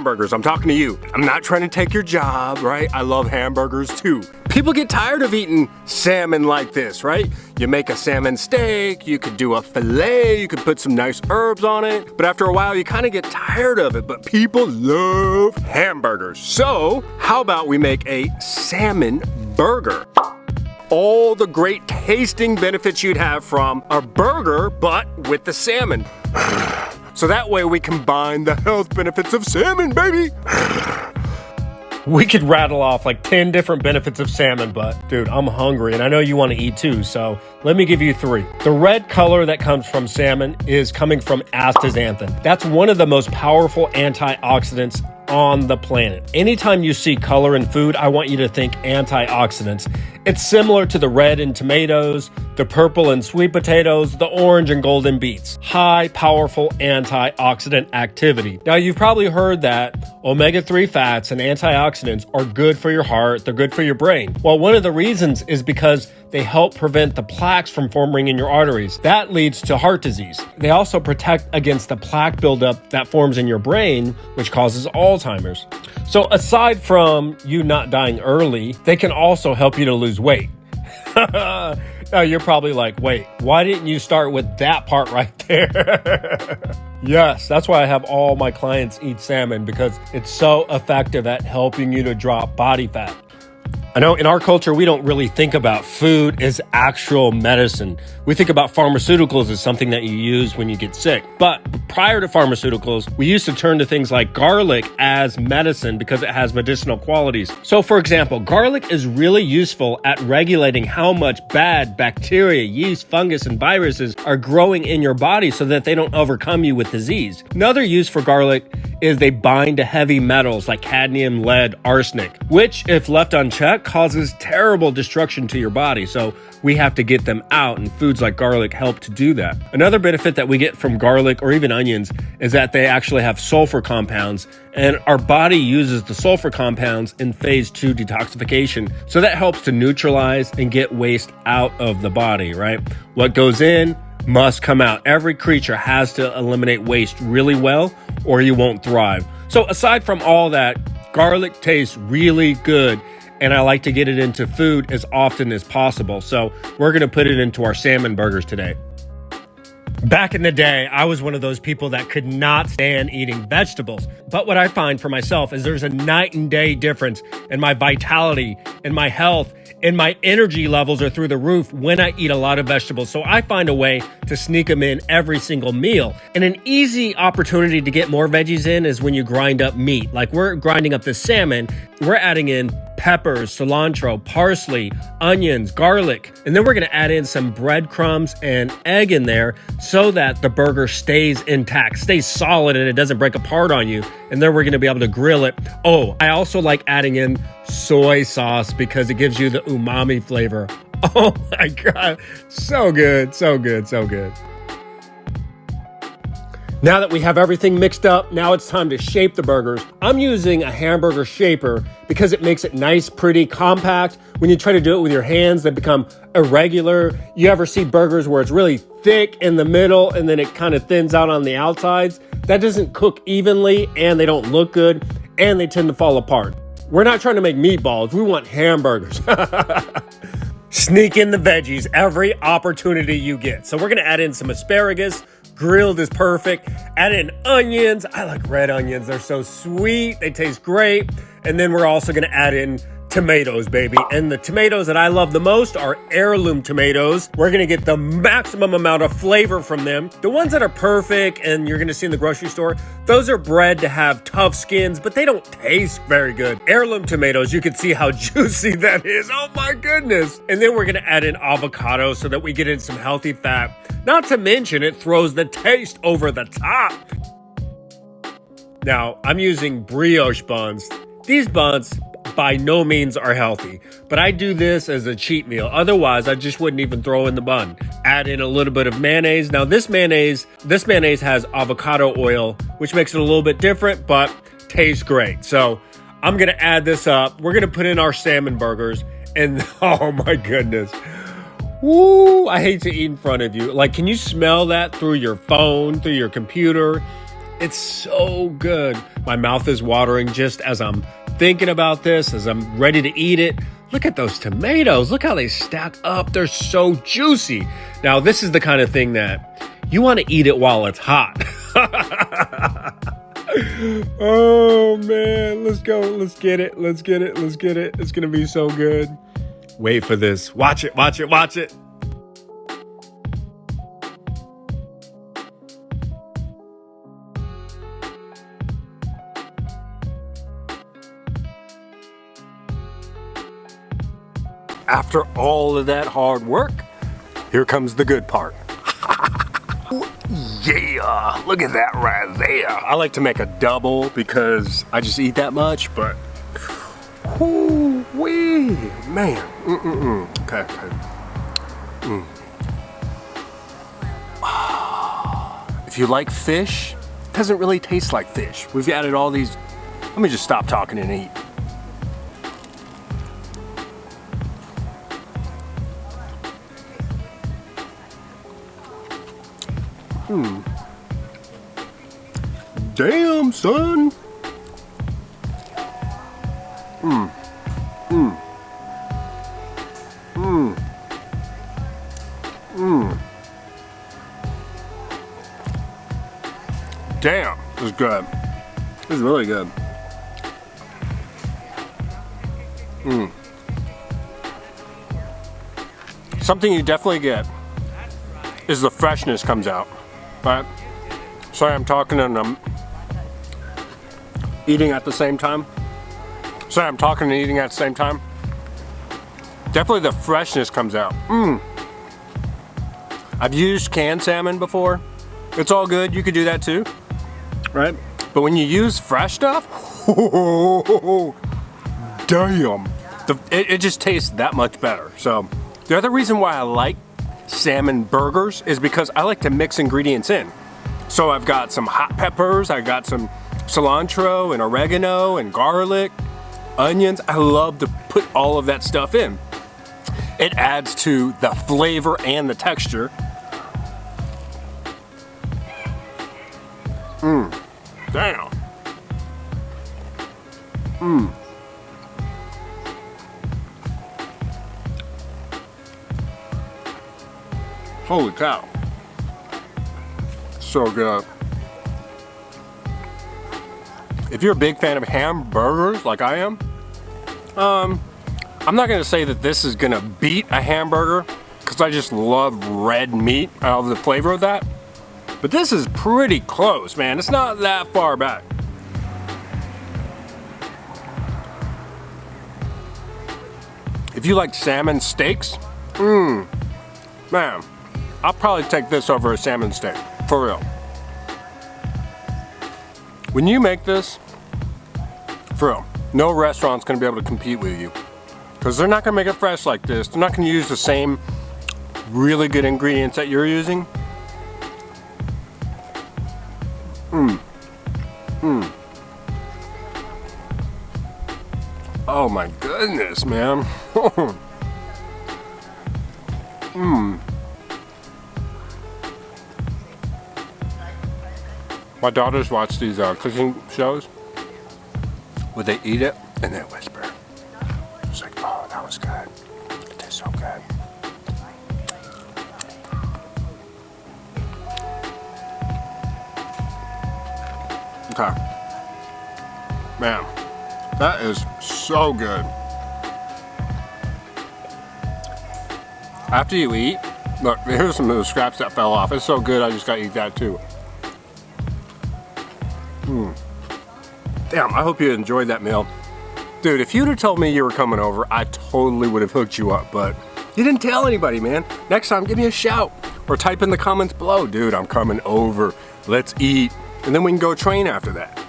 hamburgers, I'm talking to you. I'm not trying to take your job, right? I love hamburgers too. People get tired of eating salmon like this, right? You make a salmon steak, you could do a filet, you could put some nice herbs on it, but after a while you kind of get tired of it, but people love hamburgers. So how about we make a salmon burger? All the great tasting benefits you'd have from a burger, but with the salmon. So that way we combine the health benefits of salmon, baby. We could rattle off like 10 different benefits of salmon, but dude, I'm hungry and I know you want to eat too, so let me give you 3. The red color that comes from salmon is coming from astaxanthin. That's one of the most powerful antioxidants on the planet. Anytime you see color in food, I want you to think antioxidants. It's similar to the red in tomatoes, the purple in sweet potatoes, the orange and golden beets. High, powerful antioxidant activity. Now, you've probably heard that omega-3 fats and antioxidants are good for your heart, they're good for your brain. Well, one of the reasons is because they help prevent the plaques from forming in your arteries. That leads to heart disease. They also protect against the plaque buildup that forms in your brain, which causes Alzheimer's. So aside from you not dying early, they can also help you to lose weight. Now you're probably like, wait, why didn't you start with that part right there? Yes, that's why I have all my clients eat salmon, because it's so effective at helping you to drop body fat. I know in our culture, we don't really think about food as actual medicine. We think about pharmaceuticals as something that you use when you get sick. But prior to pharmaceuticals, we used to turn to things like garlic as medicine because it has medicinal qualities. So for example, garlic is really useful at regulating how much bad bacteria, yeast, fungus, and viruses are growing in your body so that they don't overcome you with disease. Another use for garlic is they bind to heavy metals like cadmium, lead, arsenic, which if left unchecked causes terrible destruction to your body. So we have to get them out, and foods like garlic help to do that. Another benefit that we get from garlic or even onions is that they actually have sulfur compounds, and our body uses the sulfur compounds in phase 2 detoxification. So that helps to neutralize and get waste out of the body, right? What goes in must come out. Every creature has to eliminate waste really well, or you won't thrive. So aside from all that, garlic tastes really good, and I like to get it into food as often as possible. So we're going to put it into our salmon burgers today. Back in the day, I was one of those people that could not stand eating vegetables. But what I find for myself is there's a night and day difference in my vitality, in my health, and my energy levels are through the roof when I eat a lot of vegetables. So I find a way to sneak them in every single meal. And an easy opportunity to get more veggies in is when you grind up meat. Like we're grinding up the salmon, we're adding in peppers, cilantro, parsley, onions, garlic, and then we're gonna add in some breadcrumbs and egg in there so that the burger stays intact, stays solid, and it doesn't break apart on you. And then we're gonna be able to grill it. Oh, I also like adding in soy sauce because it gives you the umami flavor. Oh my God, so good, so good, so good. Now that we have everything mixed up, now it's time to shape the burgers. I'm using a hamburger shaper because it makes it nice, pretty, compact. When you try to do it with your hands, they become irregular. You ever see burgers where it's really thick in the middle and then it kind of thins out on the outsides? That doesn't cook evenly, and they don't look good, and they tend to fall apart. We're not trying to make meatballs, we want hamburgers. Sneak in the veggies every opportunity you get. So we're gonna add in some asparagus. Grilled is perfect. Add in onions. I like red onions. They're so sweet. They taste great. And then we're also going to add in tomatoes, baby. And the tomatoes that I love the most are heirloom tomatoes. We're gonna get the maximum amount of flavor from them. The ones that are perfect and you're gonna see in the grocery store, those are bred to have tough skins, but they don't taste very good. Heirloom tomatoes, you can see how juicy that is. Oh my goodness. And then we're gonna add in avocado so that we get in some healthy fat. Not to mention, it throws the taste over the top. Now, I'm using brioche buns. These buns by no means are healthy, but I do this as a cheat meal. Otherwise, I just wouldn't even throw in the bun. Add in a little bit of mayonnaise. Now, this mayonnaise has avocado oil, which makes it a little bit different, but tastes great. So I'm gonna add this up. We're gonna put in our salmon burgers, and oh my goodness. Woo, I hate to eat in front of you. Like, can you smell that through your phone, through your computer? It's so good. My mouth is watering just as I'm thinking about this, as I'm ready to eat it. Look at those tomatoes. Look how they stack up. They're so juicy. Now, this is the kind of thing that you want to eat it while it's hot. Oh, man. Let's go. Let's get it. Let's get it. Let's get it. It's going to be so good. Wait for this. Watch it. Watch it. Watch it. After all of that hard work, here comes the good part. Yeah, look at that right there. I like to make a double because I just eat that much, but whoo-wee, man. Okay. If you like fish, it doesn't really taste like fish. We've added all these. Let me just stop talking and eat. Damn, son. Damn, this is good. This is really good. Something you definitely get is the freshness comes out. Right? Sorry, I'm talking and I'm eating at the same time. Sorry, I'm talking and eating at the same time. Definitely the freshness comes out. I've used canned salmon before. It's all good. You could do that too, right? But when you use fresh stuff, damn, it just tastes that much better. So the other reason why I like salmon burgers is because I like to mix ingredients in. So I've got some hot peppers, I got some cilantro and oregano and garlic, onions. I love to put all of that stuff in. It adds to the flavor and the texture. Damn. Holy cow. So good. If you're a big fan of hamburgers like I am, I'm not gonna say that this is gonna beat a hamburger because I just love red meat. I love the flavor of that. But this is pretty close, man. It's not that far back. If you like salmon steaks, man, I'll probably take this over a salmon steak, for real. When you make this, for real, no restaurant's gonna be able to compete with you. Because they're not gonna make it fresh like this. They're not gonna use the same really good ingredients that you're using. Oh my goodness, man. My daughters watch these cooking shows where they eat it and they whisper. It's like, oh, that was good. It tastes so good. Okay. Man, that is so good. After you eat, look, here's some of the scraps that fell off. It's so good, I just gotta eat that too. Damn, I hope you enjoyed that meal. Dude, if you'd have told me you were coming over, I totally would have hooked you up, but you didn't tell anybody, man. Next time, give me a shout or type in the comments below. Dude, I'm coming over. Let's eat. And then we can go train after that.